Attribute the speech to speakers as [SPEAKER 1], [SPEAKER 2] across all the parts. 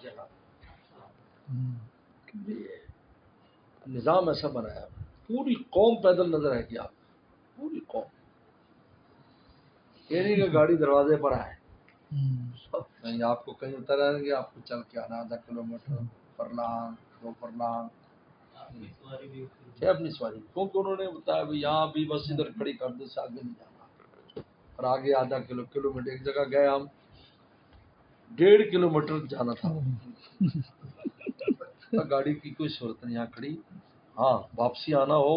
[SPEAKER 1] جگہ نظام ایسا بنایا، پوری قوم پیدل نظر آئے گی آپ، پوری قوم، یہ نہیں کہ گاڑی دروازے پر آئے، نہیں آپ کو کہیں اتر آئیں گے، آپ کو چل کے آنا 0.5 کلومیٹر، فرلانگ 2 فرلانگ، اپنی سواری، کیونکہ انہوں نے بتایا بھی یہاں بھی بس ادھر کھڑی کر دو، سے آگے نہیں جانا، اور آگے 0.5 کلومیٹر، ایک جگہ گئے ہم 1.5 کلومیٹر جانا تھا، گاڑی کی کوئی صورت نہیں یہاں کھڑی، ہاں واپسی آنا ہو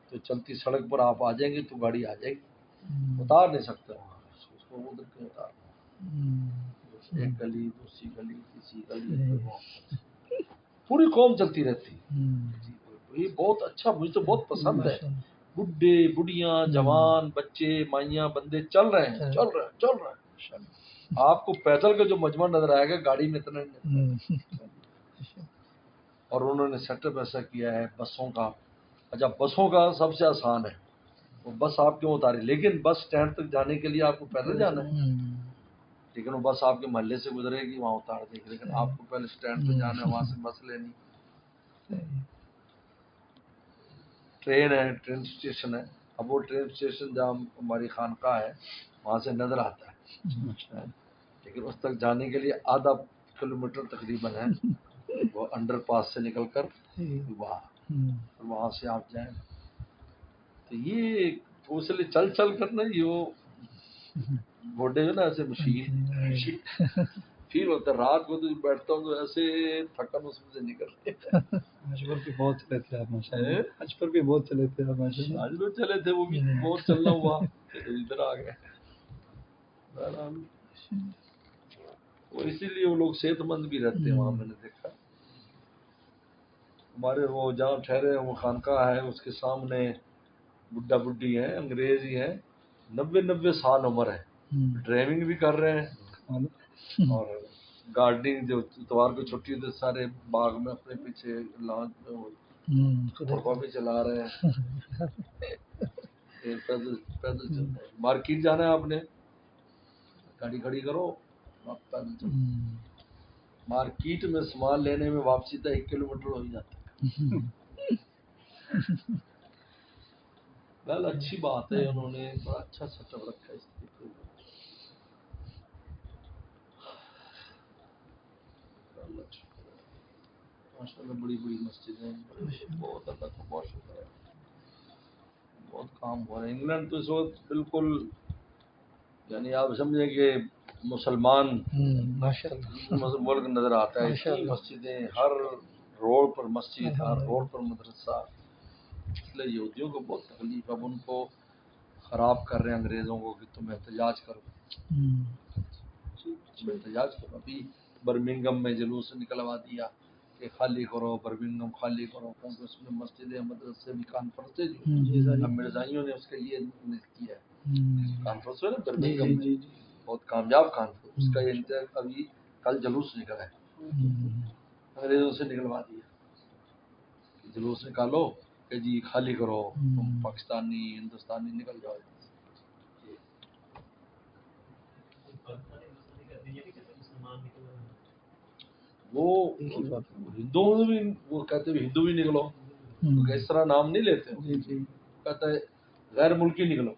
[SPEAKER 1] تو چلتی سڑک پر آپ آ جائیں گے تو گاڑی آ جائے گی، اتار نہیں سکتے وہاں، اس کو ادھر کیوں اتار، ایک گلی دوسری گلی تیسری گلی، پوری قوم چلتی رہتی، یہ بہت اچھا، مجھے تو بہت پسند ہے، بڈھے بڑھیاں جوان بچے مائیاں بندے چل رہے ہیں، چل رہے ہیں، چل رہے ہیں، آپ کو پیدل کا جو مجمع نظر آئے گا گاڑی میں اتنا نہیں، اور انہوں نے سیٹ اپ ایسا کیا ہے بسوں کا، اچھا بسوں کا سب سے آسان ہے، وہ بس آپ کیوں اتاری، لیکن بس اسٹینڈ تک جانے کے لیے آپ کو پیدل جانا ہے، لیکن وہ بس آپ کے محلے سے گزرے گی وہاں اتار دے گی، لیکن آپ کو پہلے اسٹینڈ پہ جانا ہے، وہاں سے بس لینی، ٹرین ہے، ٹرین اسٹیشن ہے، اب وہ ٹرین اسٹیشن جہاں ہماری خانقاہ ہے وہاں سے نظر آتا ہے، لیکن اس تک جانے کے لیے 0.5 کلومیٹر تقریباً ہے، وہ انڈر پاس سے نکل کر وہاں سے آپ جائیں، تو یہ اس لیے چل چل کر نا یہ وہ گوڈے جو نا ایسے مشین فیل ہوتا ہے، رات کو تو بیٹھتا ہوں تو ایسے تھکن اس میں سے نکلتے،
[SPEAKER 2] آج پر بھی بہت چلے تھے آپ ماشاء اللہ، آج پر بھی بہت چلے تھے آپ ماشاء اللہ،
[SPEAKER 1] آج بھی چلے تھے، وہ بھی بہت چلنا ہوا، ادھر آ گئے، اور اسی لیے وہ لوگ صحت مند بھی رہتے ہیں وہاں، میں نے دیکھا ہمارے وہ جہاں ٹھہرے وہ خانقاہ ہے اس کے سامنے بڈھا بڈھی ہیں، انگریز ہی ہیں، 90 سال عمر ہے، ڈرائیونگ بھی کر رہے ہیں، اور گارڈنگ جو اتوار کو چھٹی ہوتی ہے سارے باغ میں اپنے پیچھے لان بھی چلا رہے ہیں، پیدل پیدل چل رہے ہیں، مارکیٹ جانا ہے آپ نے گاڑی کھڑی کرو، آپ پیدل چلو، مارکیٹ میں سامان لینے میں واپسی تک 1 کلومیٹر ہو ہی جاتا ہے، ویل اچھی بات ہے، انہوں نے بڑا اچھا سیٹ اپ رکھا ہے اس طریقے کا، ماشاء اللہ بڑی بڑی مسجدیں، بہت اللہ کا بہت شکر ہے، بہت کام ہو رہا ہے، انگلینڈ تو اس وقت بالکل یعنی آپ سمجھیں کہ مسلمان ملک نظر آتا ہے، اتنی مسجدیں، ہر روڈ پر مسجد، ہر روڈ پر مدرسہ، اس لیے یہودیوں کو بہت تکلیف، اب ان کو خراب کر رہے ہیں انگریزوں کو کہ تم احتجاج کرو، تم احتجاج کرو، ابھی برمنگم میں جلوس نکلوا دیا کہ خالی کرو، برمنگم خالی کرو، کیونکہ اس میں مسجدیں مدرسے بھی کانفرنس ہے، جو مرزائیوں نے اس کا یہ کیا ہے، کانفرنس ہے نا برمنگم میں، بہت کامیاب کانفرنس، اس کا یہ ابھی کل جلوس نکلا ہے، انگریزوں سے نکلوا دیا، جلوس نکالو کہ جی خالی کرو، تم پاکستانی ہندوستانی نکل جاؤ، وہ ہندوؤں میں بھی وہ کہتے ہیں ہندو بھی نکلو، اس طرح نام نہیں لیتے، کہتا ہے غیر ملکی نکلو،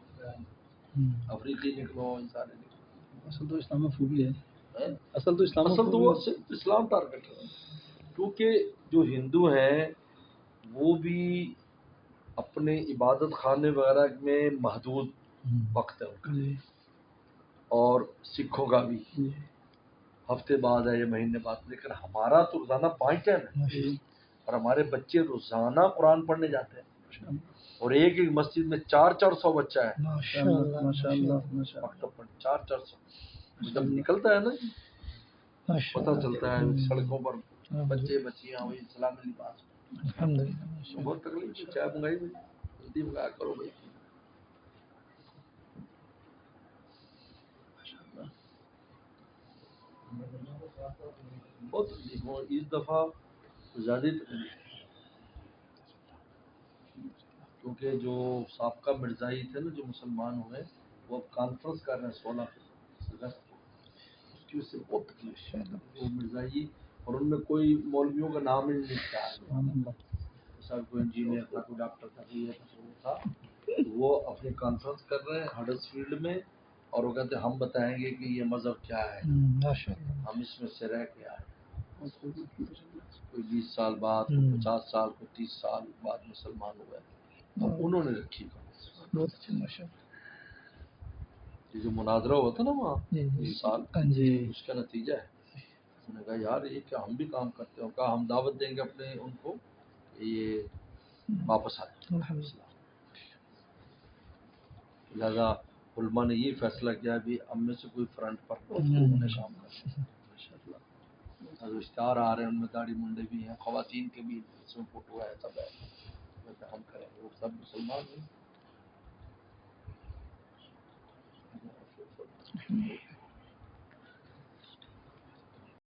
[SPEAKER 1] افریقی نکلو، ان سارے نکلو،
[SPEAKER 2] اصل تو اسلام خوبی ہے،
[SPEAKER 1] اصل تو وہ صرف اسلام ٹارگٹ ہے، کیونکہ جو ہندو ہیں وہ بھی اپنے عبادت خانے وغیرہ میں محدود وقت ہے ان کا، اور سکھوں کا بھی ہفتے بعد ہے یا مہینے بعد، لیکن ہمارا تو روزانہ 5 ٹائم ہے، اور ہمارے بچے روزانہ قرآن پڑھنے جاتے ہیں، اور ایک ایک مسجد میں 400 بچہ ہے، مکتب پڑھ 400 جب نکلتا ہے نا پتہ چلتا ہے سڑکوں پر بچے بچیاں وہی اسلامی لباس، بہت تکلیف ہے، چائے منگائی بھائی جلدی منگایا کرو بھائی، بہت تکلیف ہو اس دفعہ، زیادہ تکلیف، کیونکہ جو سابقہ مرزائی تھے نا جو مسلمان ہوئے وہ اب کانفرنس کر رہے ہیں 16 اگست کو، اس کی وجہ سے بہت تکلیف ہے، وہ مرزائی اور ان میں کوئی مولویوں کا نام ہی نہیں لکھتا ہے.
[SPEAKER 2] سبحان اللہ.
[SPEAKER 1] سب کوئی انجینئر تھا, کوئی ڈاکٹر تھا, کوئی یہ تھا. وہ اپنی کانفرنس کر رہے ہیں ہڈرس فیلڈ میں, اور وہ کہتے ہیں ہم بتائیں گے کہ یہ مذہب کیا ہے,
[SPEAKER 2] ماشاء اللہ.
[SPEAKER 1] ہم اس میں سے رہ کے آئے. کوئی 20 سال بعد, کوئی 50 سال, کوئی 30 سال بعد مسلمان ہوئے, اور انہوں نے رکھی کانفرنس.
[SPEAKER 2] بہت اچھا ماشاء اللہ.
[SPEAKER 1] یہ جو مناظرہ ہوا تھا نا وہاں اس سال,
[SPEAKER 2] جی
[SPEAKER 1] اس کا نتیجہ ہے. انہوں نے کہا یار یہ کیا ہم بھی کام کرتے ہیں, کہا ہم دعوت دیں گے اپنے ان کو کہ یہ واپس آئے. لہذا علماء نے یہ فیصلہ کیا بھی اب میں سے کوئی فرنٹ پر کام کرے. جو اشتہار آ رہے ہیں ان میں داڑھی منڈے بھی ہیں, خواتین کے بھی اس میں فوٹو ہے, سب ہے, ہم کریں گے, وہ سب مسلمان ہیں.